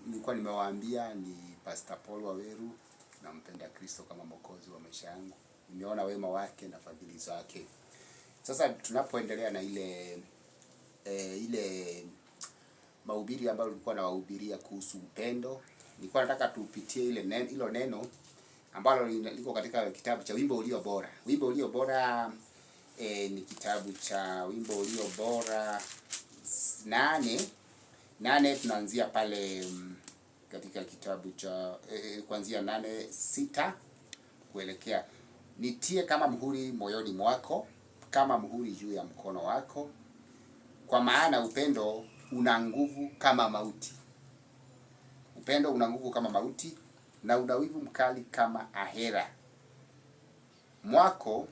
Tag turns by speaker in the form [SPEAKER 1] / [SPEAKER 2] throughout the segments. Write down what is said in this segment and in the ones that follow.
[SPEAKER 1] nilikuwa nimewaambia ni Pastor Paul Waweru, nampenda Kristo kama mwokozi wa maisha yangu. Nimeona wema wake na fadhili zake. Sasa tunapoendelea na ile mahubiri ambayo nilikuwa nawahubiria kuhusu upendo, nilikuwa nataka tupitie hilo neno ambalo liko katika kitabu cha Wimbo Ulio Bora. Wimbo Ulio Bora ni kitabu cha Wimbo Ulio Bora 8 tunaanzia pale katika kitabu cha kuanzia 8:6 kuelekea. Nitie kama muhuri moyoni mwako, kama muhuri juu ya mkono wako, kwa maana upendo una nguvu kama mauti. Upendo una nguvu kama mauti, na una wivu mkali kama ahera. Mwako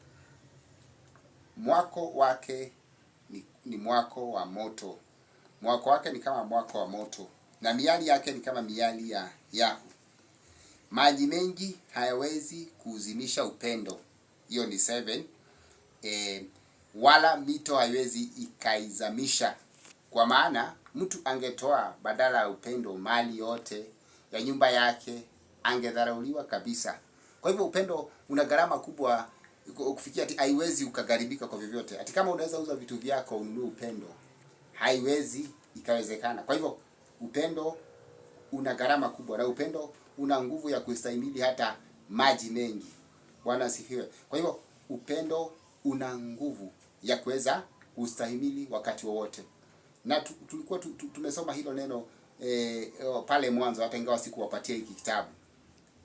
[SPEAKER 1] wake ni mwako wa moto. Mwako wake ni kama mwako wa moto, na miali yake ni kama miali ya Yahu. Maji mengi hayawezi kuuzimisha upendo. Hiyo ni 7. Wala mito haiwezi ikaizamisha. Kwa maana mtu angetoa badala ya upendo mali yote ya nyumba yake, angedharauliwa kabisa. Kwa hivyo upendo una gharama kubwa kufikia ati haiwezi ukagaribika kwa vyovyote. Ati kama unaweza uza vitu vyako ununue upendo, haiwezi ikawezekana. Kwa hivyo upendo una gharama kubwa, na upendo una nguvu ya kustahimili hata maji mengi. Bwana asifiwe. Kwa hivyo upendo una nguvu ya kuweza kustahimili wakati wowote. Na tulikuwa tumesoma hilo neno pale mwanzo, hata ingawa sikuwapatia hiki kitabu.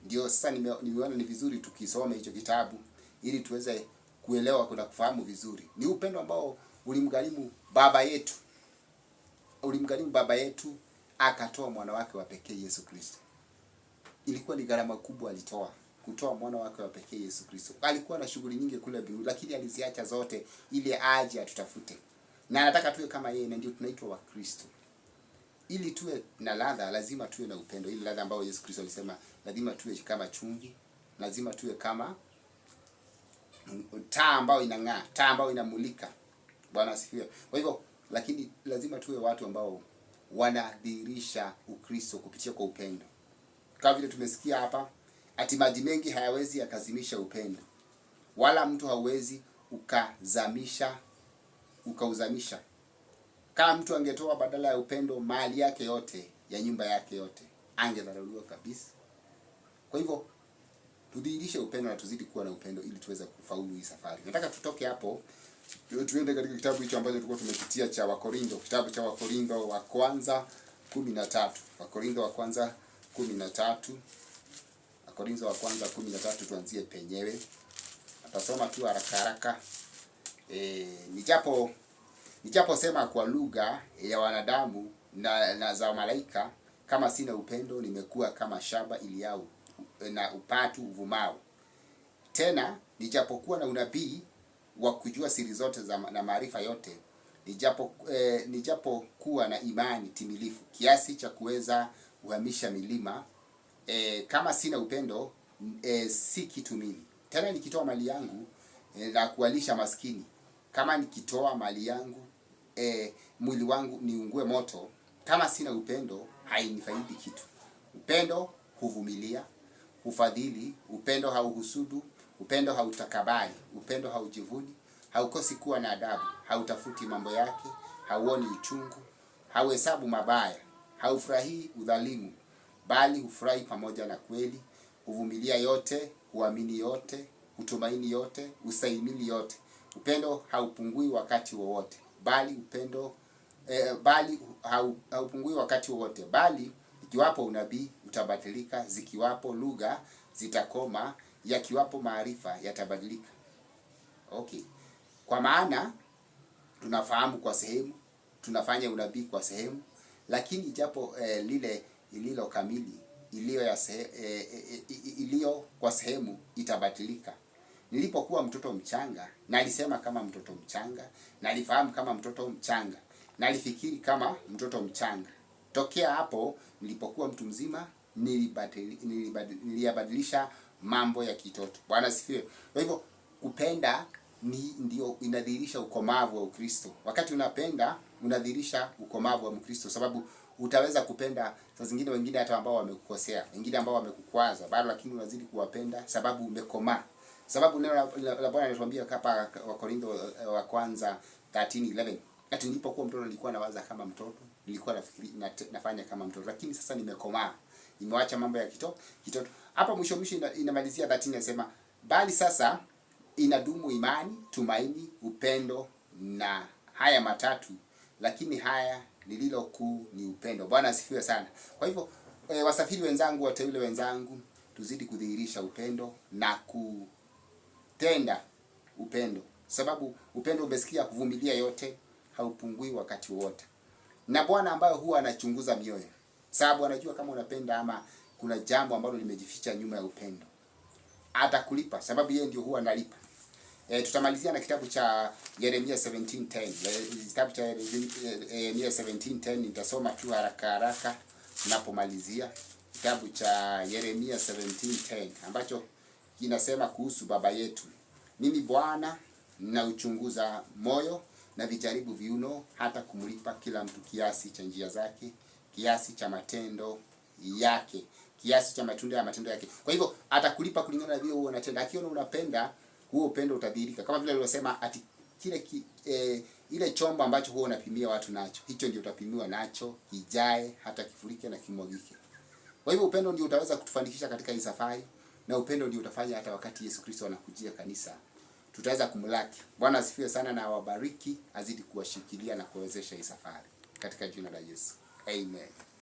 [SPEAKER 1] Ndio sasa nimeona ni vizuri tukisome hicho kitabu ili tuweze kuelewa kuna kufahamu vizuri. Ni upendo ambao ulimgharimu baba yetu. Ulimgharimu baba yetu akatoa mwana wake wa pekee Yesu Kristo. Ilikuwa ni gharama kubwa kutoa mwana wake wa pekee Yesu Kristo. Alikuwa na shughuli nyingi kule mbinguni, lakini aliziacha zote ili aje atutafute. Na anataka tuwe kama yeye, na ndio tunaitwa wa Kristo. Ili tuwe na ladha lazima tuwe na upendo. Ile ladha ambayo Yesu Kristo alisema lazima tuwe kama chumvi, lazima tuwe kama taa ambayo inang'aa, taa ambayo inamulika. Bwana asifiwe. Kwa hivyo lakini lazima tuwe watu ambao wanadhihirisha Ukristo kupitia kwa upendo. Kama vile tumesikia hapa, ati maji mengi hayawezi yakazimisha upendo, wala mtu hauwezi ukauzamisha. Kama mtu angetoa badala ya upendo mali yake yote ya nyumba yake yote, angedharauliwa kabisa. Kwa hivyo tudhihirishe upendo na tuzidi kuwa na upendo ili tuweze kufaulu hii safari. Nataka tutoke hapo tuende katika kitabu hicho ambacho tulikuwa tumepitia cha Wakorintho, kitabu cha Wakorintho wa kwanza 13. Wakorintho wa kwanza 13. Wakorintho wa kwanza 13 tuanzie penyewe. Atasoma tu haraka. Nijapo sema kwa lugha ya wanadamu na za malaika, kama sina upendo nimekuwa kama shaba iliao na upatu uvumao. Tena nijapokuwa na unabii wa kujua siri zote na maarifa yote, nijapokuwa na imani timilifu kiasi cha kuweza kuhamisha milima, kama sina upendo si kitu mimi. Tena nikitoa mali yangu na kuwalisha maskini, kama nikitoa mali yangu mwili wangu niungue moto, kama sina upendo hainifaidi kitu. Upendo huvumilia, hufadhili, upendo hauhusudu, upendo hautakabali, upendo haujivuni, haukosi kuwa na adabu, hautafuti mambo yake, hauoni uchungu, hauhesabu mabaya, haufurahii udhalimu, bali hufurahi pamoja na kweli, huvumilia yote, huamini yote, hutumaini yote, hustahimili yote. Upendo haupungui wakati wowote, haupungui wakati wowote, bali ikiwapo unabii utabadilika, zikiwapo lugha zitakoma, yakiwapo maarifa yatabadilika. Okay. Kwa maana tunafahamu kwa sehemu, tunafanya unabii kwa sehemu, lakini japo lile ililo kamili, iliyo kwa sehemu itabadilika. Nilipokuwa mtoto mchanga, nalisema kama mtoto mchanga, nalifahamu kama mtoto mchanga, nalifikiri kama mtoto mchanga. Tokea hapo nilipokuwa mtu mzima, niliyabadilisha mambo ya kitoto. Bwana asifiwe. Kwa hivyo kupenda ndio inadhihirisha ukomavu wa Ukristo. Wakati unapenda unadhihirisha ukomavu wa Mkristo, sababu utaweza kupenda saa zingine wengine hata ambao wamekukosea, wengine ambao wamekukwaza, bado lakini unazidi kuwapenda sababu umekomaa. Sababu neno la Bwana linatuambia hapa Wakorintho wa kwanza 13:11, ati nilipokuwa mtoto nilikuwa nawaza kama mtoto, nilikuwa nafikiri nafanya kama mtoto, lakini sasa nimekomaa. Nimeacha mambo ya kitoto. Hapa mwisho inamalizia 13 inasema, bali sasa inadumu imani, tumaini, upendo na haya matatu, lakini haya lililo kuu ni upendo. Bwana asifiwe sana. Kwa hivyo wasafiri wenzangu, wateule wenzangu, tuzidi kudhihirisha upendo na kutenda upendo. Sababu upendo umesikia kuvumilia yote, haupungui wakati wote. Na Bwana ambaye huwa anachunguza mioyo, sababu anajua kama unapenda ama kuna jambo ambalo limejificha nyuma ya upendo, atakulipa sababu yeye ndio huwa analipa. Tutamalizia na kitabu cha Yeremia 17:10. Kitabu cha Yeremia 17:10 nitasoma tu haraka ninapomalizia. Kitabu cha Yeremia 17:10 ambacho kinasema kuhusu baba yetu. Mimi Bwana ninauchunguza moyo na vijaribu viuno, hata kumlipa kila mtu kiasi cha njia zake, kiasi cha matendo yake, kiasi cha matunda ya matendo yake. Kwa hivyo atakulipa kulingana na vile wewe unatenda. Akiona unapenda, huo upendo utadhihirika. Kama vile alivyosema ati ile chombo ambacho huwa unapimia watu nacho, hicho ndio utapimiwa nacho, kijae hata kifurike na kimwagike. Kwa hivyo upendo ndio utaweza kutufanikisha katika hii safari, na upendo ndio utafanya hata wakati Yesu Kristo anakujia kanisa tutaweza kumlaki. Bwana asifiwe sana na awabariki, azidi kuwashikilia na kuwezesha hii safari katika jina la Yesu. Amen.